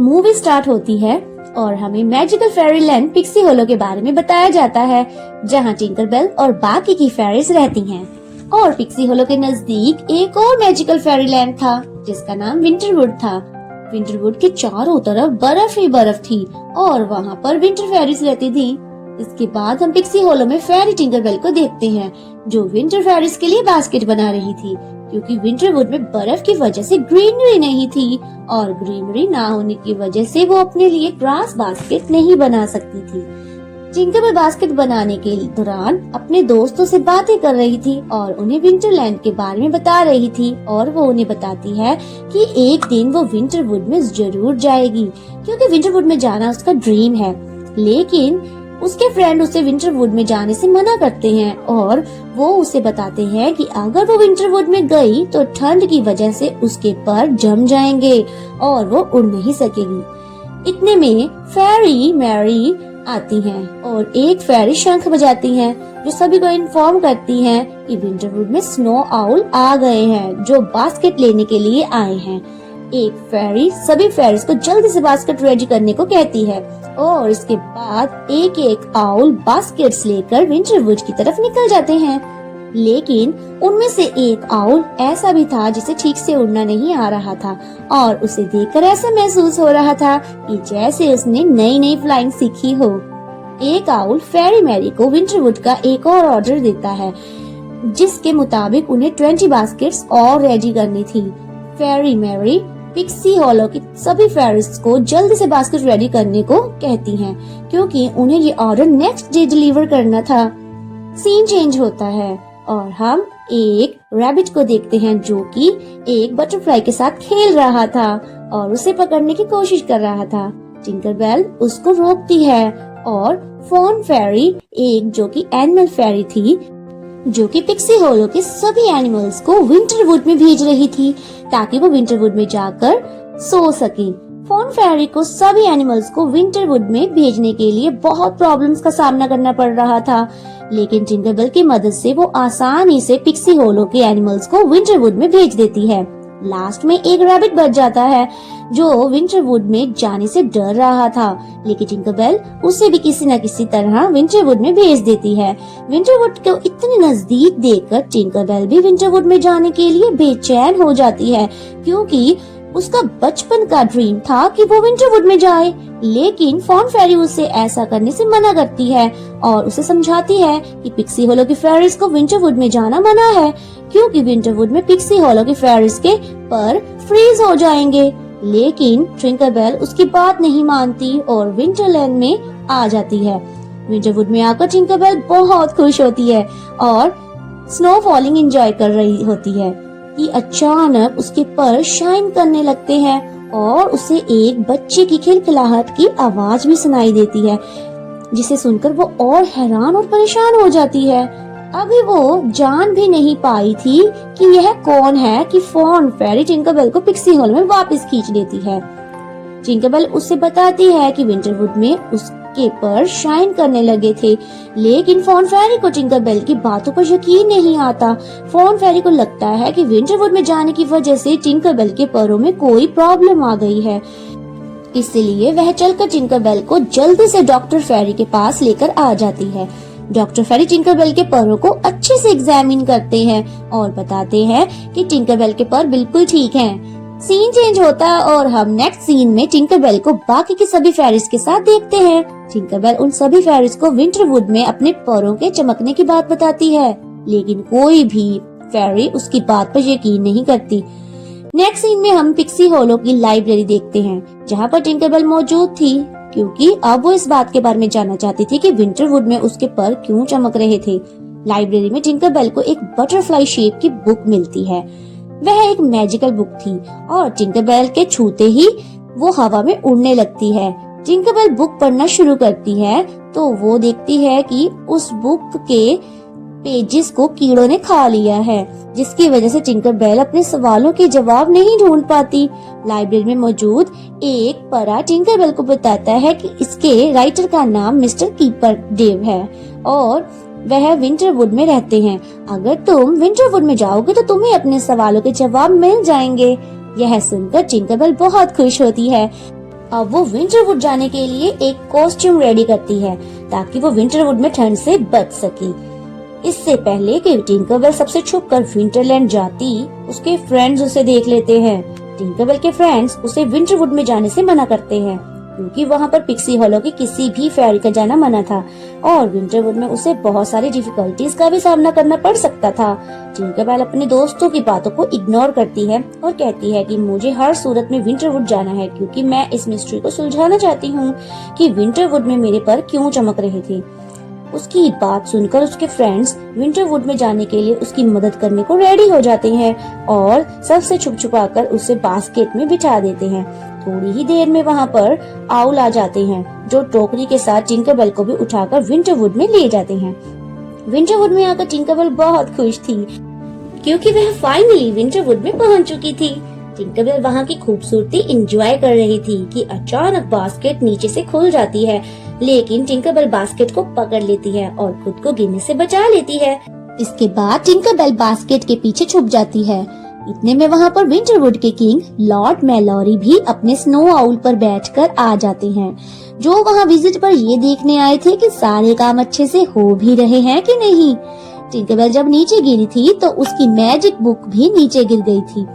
Movie start होती है और हमें मैजिकल फेरीलैंड पिक्सी होलो के बारे में बताया जाता है, जहाँ टिंकरबेल और बाकी की फेरीज रहती हैं। और पिक्सी होलो के नजदीक एक और मैजिकल फेरीलैंड था जिसका नाम विंटरवुड था। विंटरवुड के चारों तरफ बर्फ ही बर्फ थी और वहाँ पर विंटर फेरीज रहती थी। इसके बाद हम पिक्सी होलो में फेरी टिंकरबेल को देखते हैं, जो विंटर फेरीज के लिए बास्केट बना रही थी, क्योंकि विंटरवुड में बर्फ की वजह से ग्रीनरी नहीं थी और ग्रीनरी ना होने की वजह से वो अपने लिए ग्रास बास्केट नहीं बना सकती थी। टिंकरबेल बास्केट बनाने के दौरान अपने दोस्तों से बातें कर रही थी और उन्हें विंटरलैंड के बारे में बता रही थी, और वो उन्हें बताती है कि एक दिन वो विंटरवुड में जरूर जाएगी, क्योंकि विंटरवुड में जाना उसका ड्रीम है। लेकिन उसके फ्रेंड उसे विंटरवुड में जाने से मना करते हैं और वो उसे बताते हैं कि अगर वो विंटरवुड में गई तो ठंड की वजह से उसके पर जम जाएंगे और वो उड़ नहीं सकेगी। इतने में फेरी मैरी आती हैं और एक फेरी शंख बजाती हैं, जो सभी को इन्फॉर्म करती हैं कि विंटरवुड में स्नो आउल आ गए हैं, जो बास्केट लेने के लिए आए हैं। एक फेरी सभी फेरीज को जल्दी से बास्केट रेडी करने को कहती है और इसके बाद एक एक आउल बास्केट्स लेकर विंटरवुड की तरफ निकल जाते हैं। लेकिन उनमें से एक आउल ऐसा भी था जिसे ठीक से उड़ना नहीं आ रहा था और उसे देखकर ऐसा महसूस हो रहा था कि जैसे उसने नई नई फ्लाइंग सीखी हो। एक आउल फेरी मैरी को विंटरवुड का एक और ऑर्डर देता है, जिसके मुताबिक उन्हें 20 बास्केट्स और रेडी करनी थी। फेरी मैरी पिक्सी होलो की सभी फेरीज को जल्दी से बास्केट रेडी करने को कहती हैं, क्योंकि उन्हें ये ऑर्डर नेक्स्ट डे डिलीवर करना था। सीन चेंज होता है और हम एक रैबिट को देखते हैं, जो कि एक बटरफ्लाई के साथ खेल रहा था और उसे पकड़ने की कोशिश कर रहा था। टिंकरबेल उसको रोकती है और फॉन फेरी, एक जो कि एनिमल फेरी थी, जो कि पिक्सी होलो के सभी एनिमल्स को विंटरवुड में भेज रही थी ताकि वो विंटरवुड में जाकर सो सके। फॉन फेरी को सभी एनिमल्स को विंटरवुड में भेजने के लिए बहुत प्रॉब्लम्स का सामना करना पड़ रहा था, लेकिन टिंकरबेल की मदद से वो आसानी से पिक्सी होलो के एनिमल्स को विंटरवुड में भेज देती है। लास्ट में एक रैबिट बच जाता है जो विंटरवुड में जाने से डर रहा था, लेकिन टिंकरबेल उसे भी किसी न किसी तरह विंटरवुड में भेज देती है। विंटरवुड को इतने नजदीक देखकर टिंकरबेल भी विंटरवुड में जाने के लिए बेचैन हो जाती है, क्योंकि उसका बचपन का ड्रीम था कि वो विंटरवुड में जाए। लेकिन फॉन फेरी उसे ऐसा करने से मना करती है और उसे समझाती है कि पिक्सी होलो की फेरीज को विंटरवुड में जाना मना है, क्योंकि विंटरवुड में पिक्सी होलो की फेरीज के पर फ्रीज हो जाएंगे। लेकिन टिंकरबेल उसकी बात नहीं मानती और विंटरलैंड में आ जाती है। विंटरवुड में आकर टिंकरबेल बहुत खुश होती है और स्नो फॉलिंग एंजॉय कर रही होती है कि अचानक उसके पर शाइन करने लगते हैं और उसे एक बच्चे की खिलखिलाहट की आवाज भी सुनाई देती है, जिसे सुनकर वो और हैरान और परेशान हो जाती है। अभी वो जान भी नहीं पाई थी कि यह कौन है कि फॉन फेरी टिंकरबेल को पिक्सी होल में वापस खींच लेती है। टिंकरबेल उसे बताती है कि विंटरवुड में उसके पर शाइन करने लगे थे, लेकिन फॉन फेरी को टिंकरबेल की बातों पर यकीन नहीं आता। फॉन फेरी को लगता है कि विंटरवुड में जाने की वजह से टिंकरबेल के पैरों में कोई प्रॉब्लम आ गई है, इसलिए वह चलकर टिंकरबेल को जल्दी से डॉक्टर फेरी के पास लेकर आ जाती है। डॉक्टर फेरी टिंकरबेल के पैरों को अच्छे से एग्जामिन करते हैं और बताते हैं कि टिंकरबेल के पैर बिल्कुल ठीक हैं। सीन चेंज होता है और हम नेक्स्ट सीन में टिंकरबेल को बाकी के सभी फेरीज के साथ देखते हैं। टिंकरबेल उन सभी फेरीज को विंटरवुड में अपने पैरों के चमकने की बात बताती है, लेकिन कोई भी फेरी उसकी बात पर यकीन नहीं करती। नेक्स्ट सीन में हम पिक्सी होलो की लाइब्रेरी देखते हैं, जहाँ पर टिंकरबेल मौजूद थी, क्योंकि अब वो इस बात के बारे में जानना चाहती थी कि विंटरवुड में उसके पर क्यों चमक रहे थे। लाइब्रेरी में टिंकरबेल को एक बटरफ्लाई शेप की बुक मिलती है। वह एक मैजिकल बुक थी और टिंकरबेल के छूते ही वो हवा में उड़ने लगती है। टिंकरबेल बुक पढ़ना शुरू करती है तो वो देखती है कि उस बुक के पेजेस को कीड़ों ने खा लिया है, जिसकी वजह से टिंकरबेल अपने सवालों के जवाब नहीं ढूंढ पाती। लाइब्रेरी में मौजूद एक परा टिंकरबेल को बताता है कि इसके राइटर का नाम मिस्टर कीपर डेव है और वह विंटरवुड में रहते हैं। अगर तुम विंटरवुड में जाओगे तो तुम्हें अपने सवालों के जवाब मिल जाएंगे। यह सुनकर टिंकरबेल बहुत खुश होती है अब वो विंटरवुड जाने के लिए एक कॉस्ट्यूम रेडी करती है ताकि वो विंटरवुड में ठंड से बच सके। इससे पहले कि टिंकरबेल सबसे छुपकर विंटरलैंड जाती, उसके फ्रेंड्स उसे देख लेते हैं। टिंकरबेल के फ्रेंड्स उसे विंटरवुड में जाने से मना करते हैं क्योंकि वहाँ पर पिक्सी हॉलो की किसी भी फेरी का जाना मना था और विंटरवुड में उसे बहुत सारी डिफिकल्टीज का भी सामना करना पड़ सकता था। टिंकरबेल अपने दोस्तों की बातों को इग्नोर करती है और कहती है कि मुझे हर सूरत में विंटरवुड जाना है क्योंकि मैं इस मिस्ट्री को सुलझाना चाहती हूँ कि विंटरवुड में मेरे पर क्यों चमक रहे थे। उसकी बात सुनकर उसके फ्रेंड्स विंटरवुड में जाने के लिए उसकी मदद करने को रेडी हो जाते हैं और सबसे छुप छुपाकर उसे बास्केट में बिठा देते हैं। थोड़ी ही देर में वहाँ पर आउल आ जाते हैं जो टोकरी के साथ टिंकरबेल को भी उठाकर विंटरवुड में ले जाते हैं। विंटरवुड में आकर टिंकरबेल बहुत खुश थी क्योंकि वह फाइनली विंटरवुड में पहुँच चुकी थी। टिंकरबेल वहाँ की खूबसूरती एंजॉय कर रही थी कि अचानक बास्केट नीचे से खुल जाती है, लेकिन टिंकरबेल बास्केट को पकड़ लेती है और खुद को गिरने से बचा लेती है। इसके बाद टिंकरबेल बास्केट के पीछे छुप जाती है। इतने में वहाँ पर विंटरवुड के किंग लॉर्ड मेलोरी भी अपने स्नो आउल पर बैठकर आ जाते हैं, जो वहाँ विजिट पर ये देखने आए थे कि सारे काम अच्छे से हो भी रहे हैं कि नहीं। टिंकरबेल जब नीचे गिरी थी तो उसकी मैजिक बुक भी नीचे गिर गई थी।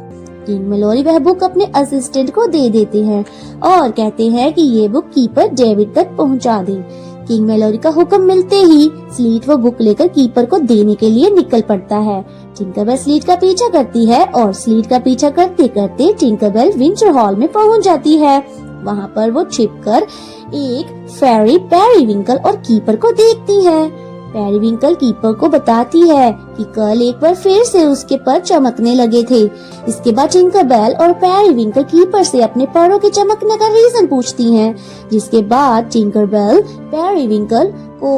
किंग मेलोरी वह बुक अपने असिस्टेंट को दे देते हैं और कहते हैं कि ये बुक कीपर डेविड तक पहुंचा दे। किंग मेलोरी का हुक्म मिलते ही स्लीट वो बुक लेकर कीपर को देने के लिए निकल पड़ता है। टिंकरबेल स्लीट का पीछा करती है और स्लीट का पीछा करते करते टिंकरबेल विंटर हॉल में पहुंच जाती है। वहाँ पर वो छिपकर एक फेरी पेरीविंकल और कीपर को देखती है। पेरीविंकल कीपर को बताती है कि कल एक बार फिर से उसके पर चमकने लगे थे। इसके बाद टिंकरबेल और पेरीविंकल कीपर से अपने पैरों के चमकने का रीजन पूछती हैं, जिसके बाद टिंकरबेल पेरीविंकल को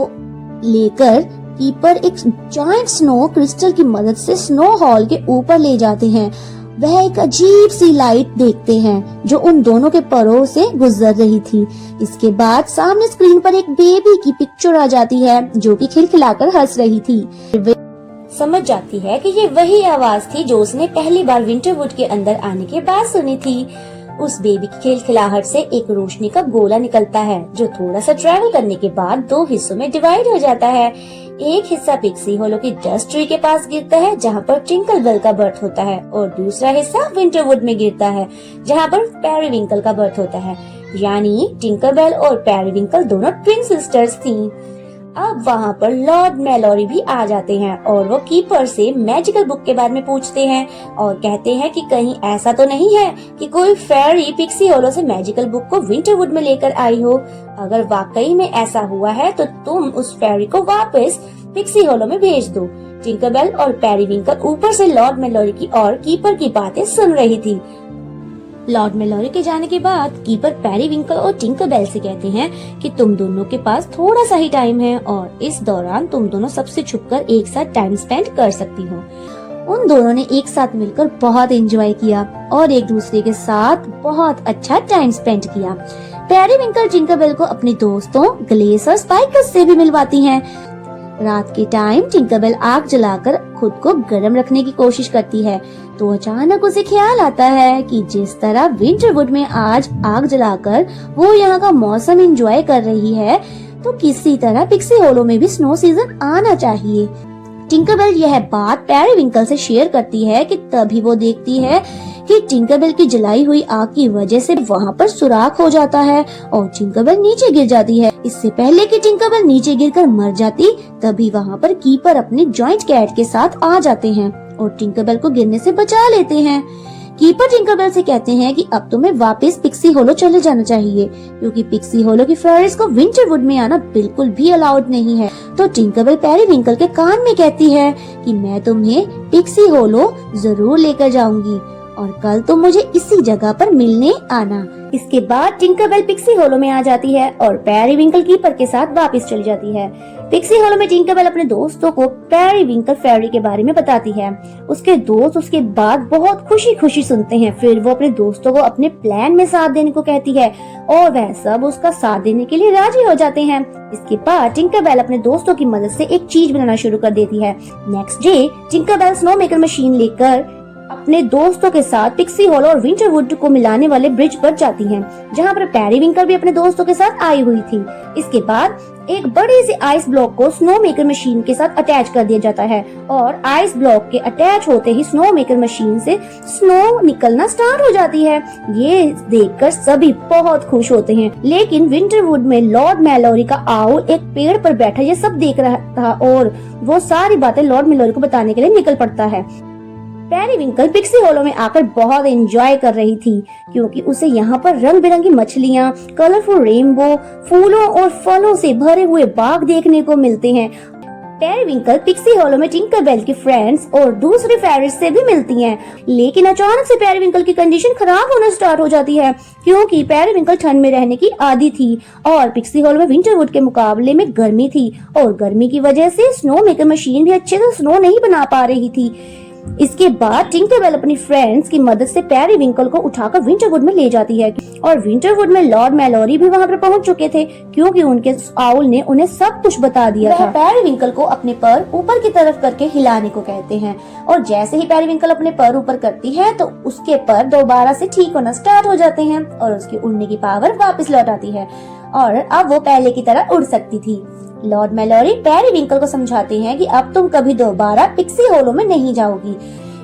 लेकर कीपर एक जायंट स्नो क्रिस्टल की मदद से स्नो हॉल के ऊपर ले जाते हैं। वह एक अजीब सी लाइट देखते हैं जो उन दोनों के परों से गुजर रही थी। इसके बाद सामने स्क्रीन पर एक बेबी की पिक्चर आ जाती है जो कि खिलखिलाकर हंस रही थी। समझ जाती है कि ये वही आवाज थी जो उसने पहली बार विंटरवुड के अंदर आने के बाद सुनी थी। उस बेबी की खिलखिलाहट से एक रोशनी का गोला निकलता है जो थोड़ा सा ट्रैवल करने के बाद दो हिस्सों में डिवाइड हो जाता है। एक हिस्सा पिक्सी हॉलो की डस्ट ट्री के पास गिरता है जहाँ पर टिंकरबेल का बर्थ होता है और दूसरा हिस्सा विंटरवुड में गिरता है जहाँ पर पेरीविंकल का बर्थ होता है। यानी टिंकरबेल और पेरीविंकल दोनों ट्विन सिस्टर्स थीं। अब वहाँ पर लॉर्ड मेलोरी भी आ जाते हैं और वो कीपर से मैजिकल बुक के बारे में पूछते हैं और कहते हैं कि कहीं ऐसा तो नहीं है कि कोई फेरी पिक्सी हॉलो से मैजिकल बुक को विंटरवुड में लेकर आई हो। अगर वाकई में ऐसा हुआ है तो तुम उस फेरी को वापस पिक्सी हॉलो में भेज दो। टिंकरबेल और पेरीविंकल ऊपर से लॉर्ड मेलोरी की और कीपर की बातें सुन रही थी। लॉर्ड मेलोरी के जाने के बाद कीपर पेरीविंकल और टिंकरबेल से कहते हैं कि तुम दोनों के पास थोड़ा सा ही टाइम है और इस दौरान तुम दोनों सबसे छुपकर एक साथ टाइम स्पेंड कर सकती हो। उन दोनों ने एक साथ मिलकर बहुत एंजॉय किया और एक दूसरे के साथ बहुत अच्छा टाइम स्पेंड किया। पेरीविंकल टिंकरबेल को अपने दोस्तों ग्लेस और स्पाइकस से भी मिलवाती हैं। रात के टाइम टिंकरबेल आग जलाकर खुद को गर्म रखने की कोशिश करती है तो अचानक उसे ख्याल आता है कि जिस तरह विंटरवुड में आज आग जलाकर वो यहाँ का मौसम एंजॉय कर रही है तो किसी तरह पिक्सी हॉलो में भी स्नो सीजन आना चाहिए। टिंकरबेल यह बात पेरीविंकल से शेयर करती है कि तभी वो देखती है कि टिंकरबेल की जलाई हुई आग की वजह से वहाँ पर सुराख हो जाता है और टिंकरबेल नीचे गिर जाती है। इससे पहले कि टिंकरबेल नीचे गिरकर मर जाती तभी वहाँ पर कीपर अपने जॉइंट कैट के साथ आ जाते हैं और टिंकरबेल को गिरने से बचा लेते हैं। कीपर टिंकरबेल से कहते हैं कि अब तुम्हें वापस पिक्सी हॉलो चले जाना चाहिए क्योंकि पिक्सी हॉलो की फेरीज को विंटरवुड में आना बिल्कुल भी अलाउड नहीं है। तो टिंकरबेल पेरीविंकल के कान में कहती है कि मैं तुम्हें पिक्सी हॉलो जरूर लेकर जाऊंगी और कल तुम मुझे इसी जगह पर मिलने आना। इसके बाद टिंकरबेल पिक्सी हॉलो में आ जाती है और पेरीविंकल कीपर के साथ वापस चली जाती है। पिक्सी हॉलो में टिंकरबेल अपने दोस्तों को पेरीविंकल फेरी के बारे में बताती है। उसके दोस्त उसके बाद बहुत खुशी खुशी सुनते हैं। फिर वो अपने दोस्तों को अपने प्लान में साथ देने को कहती है और वह सब उसका साथ देने के लिए राजी हो जाते हैं। इसके बाद टिंकरबेल अपने दोस्तों की मदद से एक चीज बनाना शुरू कर देती है। Next day Tinkerbell snow maker machine लेकर अपने दोस्तों के साथ पिक्सी हॉलो और विंटरवुड को मिलाने वाले ब्रिज पर जाती हैं, जहां पर पेरीविंकल भी अपने दोस्तों के साथ आई हुई थी। इसके बाद एक बड़ी सी आइस ब्लॉक को स्नो मेकर मशीन के साथ अटैच कर दिया जाता है और आइस ब्लॉक के अटैच होते ही स्नो मेकर मशीन से स्नो निकलना स्टार्ट हो जाती है। ये देखकर सभी बहुत खुश होते हैं, लेकिन विंटरवुड में लॉर्ड मैलोरी का आउल एक पेड़ पर बैठा ये सब देख रहा था और वो सारी बातें लॉर्ड मैलोरी को बताने के लिए निकल पड़ता है। पेरीविंकल पिक्सी हॉलो में आकर बहुत एंजॉय कर रही थी, क्योंकि उसे यहाँ पर रंग बिरंगी मछलियाँ, कलरफुल रेनबो, फूलों और फलों से भरे हुए बाग देखने को मिलते हैं। पेरीविंकल पिक्सी हॉलो में टिंकरबेल की फ्रेंड्स और दूसरे फेरिस से भी मिलती हैं, लेकिन अचानक से पेरीविंकल की कंडीशन खराब होना स्टार्ट हो जाती है, क्योंकि पेरीविंकल ठंड में रहने की आदी थी और पिक्सी हॉलो में विंटरवुड के मुकाबले में गर्मी थी और गर्मी की वजह से स्नो मेकर मशीन भी अच्छे से स्नो नहीं बना पा रही थी। इसके बाद टिंकरबेल अपनी फ्रेंड्स की मदद से पेरीविंकल को उठाकर विंटरवुड में ले जाती है और विंटरवुड में लॉर्ड मैलोरी भी वहां पर पहुंच चुके थे, क्योंकि उनके आउल ने उन्हें सब कुछ बता दिया था। पेरीविंकल को अपने पर ऊपर की तरफ करके हिलाने को कहते हैं और जैसे ही पेरीविंकल अपने पर ऊपर करती है तो उसके पर दोबारा से ठीक होना स्टार्ट हो जाते हैं और उसकी उड़ने की पावर वापस लौट आती है और अब वो पहले की तरह उड़ सकती थी। लॉर्ड मैलोरी पेरीविंकल को समझाते हैं कि अब तुम कभी दोबारा पिक्सी हॉलो में नहीं जाओगी।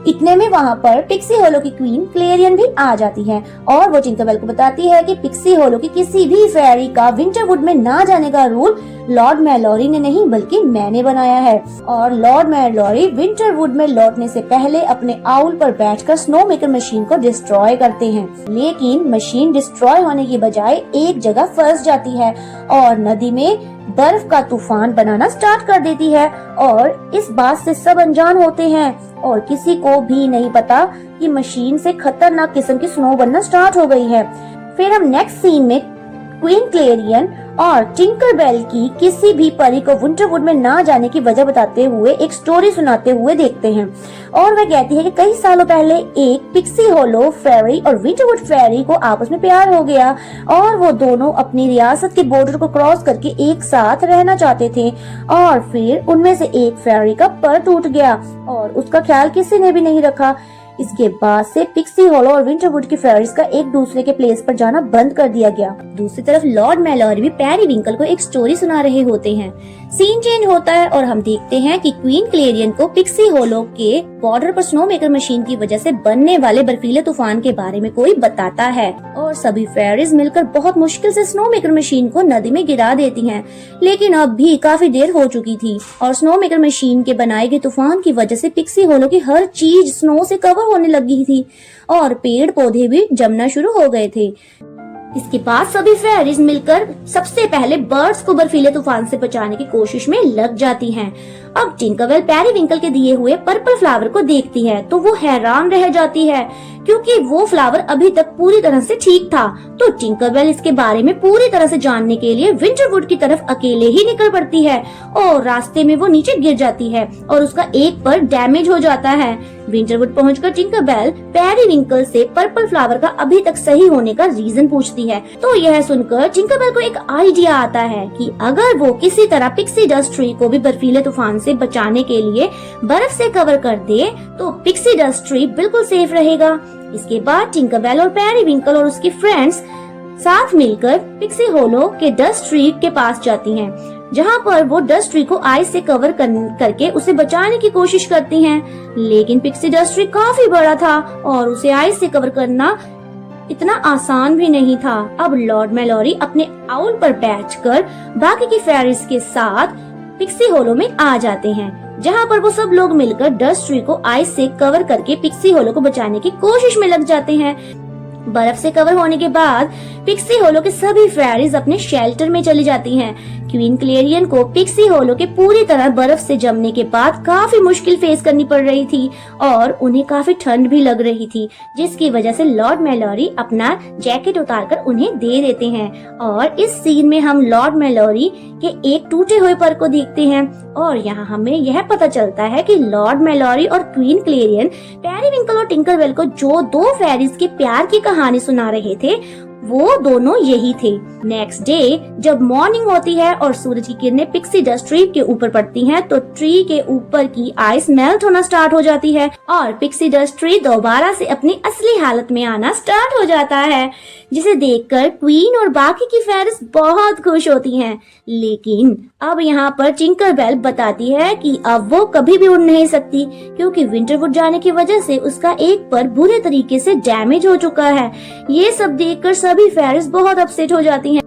इतने में वहाँ पर पिक्सी हॉलो की क्वीन क्लेरियन भी आ जाती है और वो टिंकरबेल को बताती है कि पिक्सी हॉलो की किसी भी फेरी का विंटरवुड में ना जाने का रूल लॉर्ड मैलोरी ने नहीं बल्कि मैंने बनाया है और लॉर्ड मैलोरी विंटरवुड में लौटने से पहले अपने आउल पर बैठकर स्नो मेकर मशीन को डिस्ट्रॉय करते हैं, लेकिन मशीन डिस्ट्रॉय होने की बजाय एक जगह फंस जाती है और नदी में बर्फ का तूफान बनाना स्टार्ट कर देती है और इस बात से सब अनजान होते हैं और किसी को भी नहीं पता कि मशीन से खतरनाक किस्म की स्नो बनना स्टार्ट हो गई है। फिर हम नेक्स्ट सीन में क्वीन क्लेरियन और टिंकरबेल की किसी भी परी को विंटरवुड में ना जाने की वजह बताते हुए एक स्टोरी सुनाते हुए देखते हैं और वह कहती है कि कई सालों पहले एक पिक्सी हॉलो फेरी और विंटरवुड फेरी को आपस में प्यार हो गया और वो दोनों अपनी रियासत के बॉर्डर को क्रॉस करके एक साथ रहना चाहते थे और फिर उनमें से एक फेरी का पर टूट गया और उसका ख्याल किसी ने भी नहीं रखा। इसके बाद से पिक्सी हॉलो और विंटरवुड की फेरीज का एक दूसरे के प्लेस पर जाना बंद कर दिया गया। दूसरी तरफ लॉर्ड मैलोरी भी पेरीविंकल को एक स्टोरी सुना रहे होते हैं। सीन चेंज होता है और हम देखते हैं कि क्वीन क्लेरियन को पिक्सी हॉलो के बॉर्डर पर स्नो मेकर मशीन की वजह से बनने वाले बर्फीले तूफान के बारे में कोई बताता है और सभी फेरीज मिलकर बहुत मुश्किल से स्नो मेकर मशीन को नदी में गिरा देती हैं, लेकिन अब भी काफी देर हो चुकी थी और स्नो मेकर मशीन के बनाए गए तूफान की वजह से पिक्सी हॉलो की हर चीज स्नो से कवर होने लगी थी और पेड़ पौधे भी जमना शुरू हो गए थे। इसके बाद सभी फेरीज मिलकर सबसे पहले बर्ड्स को बर्फीले तूफान से बचाने की कोशिश में लग जाती हैं। अब टिंकरबेल पेरीविंकल के दिए हुए पर्पल फ्लावर को देखती है तो वो हैरान रह जाती है, क्योंकि वो फ्लावर अभी तक पूरी तरह से ठीक था। तो टिंकरबेल इसके बारे में पूरी तरह से जानने के लिए विंटरवुड की तरफ अकेले ही निकल पड़ती है और रास्ते में वो नीचे गिर जाती है और उसका एक पर डैमेज हो जाता है। विंटरवुड पहुंचकर टिंकरबेल पेरीविंकल से पर्पल फ्लावर का अभी तक सही होने का रीजन पूछती है, तो यह सुनकर टिंकरबेल को एक आइडिया आता है कि अगर वो किसी तरह पिक्सी डस्ट ट्री को भी बर्फीले तूफान से बचाने के लिए बर्फ से कवर कर दे तो पिक्सी डस्ट ट्री बिल्कुल सेफ रहेगा। इसके बाद टिंकरबेल और पेरीविंकल और उसकी फ्रेंड्स साथ मिलकर पिक्सी हॉलो के डस्ट ट्री के पास जाती हैं, जहां पर वो डस्ट ट्री को आइस से कवर करके उसे बचाने की कोशिश करती हैं, लेकिन पिक्सी डस्ट ट्री काफी बड़ा था और उसे आइस से कवर करना इतना आसान भी नहीं था। अब लॉर्ड मैलोरी अपने आउल पर बैठकर बाकी की फेरीज के साथ पिक्सी हॉलो में आ जाते हैं, जहां पर वो सब लोग मिलकर डस्ट ट्री को आइस से कवर करके पिक्सी हॉलो को बचाने की कोशिश में लग जाते हैं। बर्फ से कवर होने के बाद पिक्सी हॉलो के सभी फेरीज अपने शेल्टर में चली जाती हैं। क्वीन क्लेरियन को पिक्सी हॉलो के पूरी तरह बर्फ से जमने के बाद काफी मुश्किल फेस करनी पड़ रही थी और उन्हें काफी ठंड भी लग रही थी, जिसकी वजह से लॉर्ड मैलोरी अपना जैकेट उतारकर उन्हें दे देते हैं और इस सीन में हम लॉर्ड मैलोरी के एक टूटे हुए पर को देखते हैं और यहाँ हमें यह पता चलता है कि लॉर्ड मैलोरी और क्वीन क्लेरियन पेरीविंकल और टिंकरबेल को जो दो फेरीज के प्यार की कहानी सुना रहे थे वो दोनों यही थे। नेक्स्ट डे जब मॉर्निंग होती है और सूरज की किरणें पिक्सी डस्ट ट्री के ऊपर पड़ती हैं, तो ट्री के ऊपर की आइस मेल्ट होना स्टार्ट हो जाती है और पिक्सी डस्ट ट्री दोबारा से अपनी असली हालत में आना स्टार्ट हो जाता है, जिसे देखकर क्वीन और बाकी की फेरिस बहुत खुश होती हैं। लेकिन अब यहाँ पर टिंकर बेल बताती है कि अब वो कभी भी उड़ नहीं सकती, क्योंकि विंटरवुड जाने की वजह से उसका एक पर बुरे तरीके से डैमेज हो चुका है। ये सब देखकर सभी फेरिस बहुत अपसेट हो जाती हैं।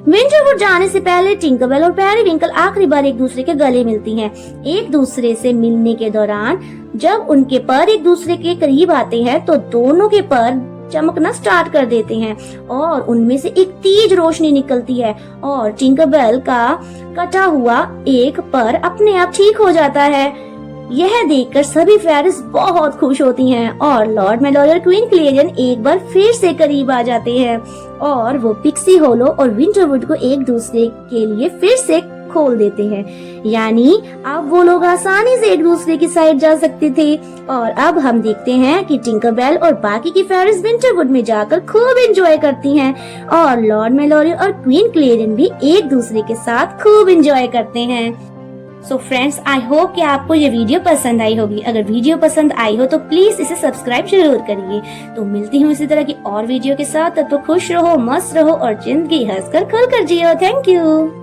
विंटरवुड जाने से पहले टिंकरबेल और पेरीविंकल आखिरी बार एक दूसरे के गले मिलती हैं। एक दूसरे से मिलने के दौरान जब उनके पर एक दूसरे के करीब आते हैं, तो दोनों के पर चमकना स्टार्ट कर देते हैं और उनमें से एक तेज रोशनी निकलती है और टिंकरबेल का कटा हुआ एक पर अपने आप ठीक हो जाता है। यह देखकर सभी फेरिस बहुत खुश होती हैं और लॉर्ड मेलोरी और क्वीन क्लेरियन एक बार फिर से करीब आ जाते हैं और वो पिक्सी होलो और विंटरवुड को एक दूसरे के लिए फिर से खोल देते हैं। यानी अब वो लोग आसानी से एक दूसरे की साइड जा सकते थे। और अब हम देखते हैं कि टिंकरबेल और बाकी की फेरिस विंटरवुड में जाकर खूब एंजॉय करती हैं और लॉर्ड मेलोरी और क्वीन क्लेरियन भी एक दूसरे के साथ खूब एंजॉय करते हैं। सो फ्रेंड्स, आई होप कि आपको ये वीडियो पसंद आई होगी। अगर वीडियो पसंद आई हो तो प्लीज इसे सब्सक्राइब जरूर करिए। तो मिलती हूँ इसी तरह की और वीडियो के साथ। तब तो खुश रहो, मस्त रहो और जिंदगी हंसकर खुलकर जियो। Thank you.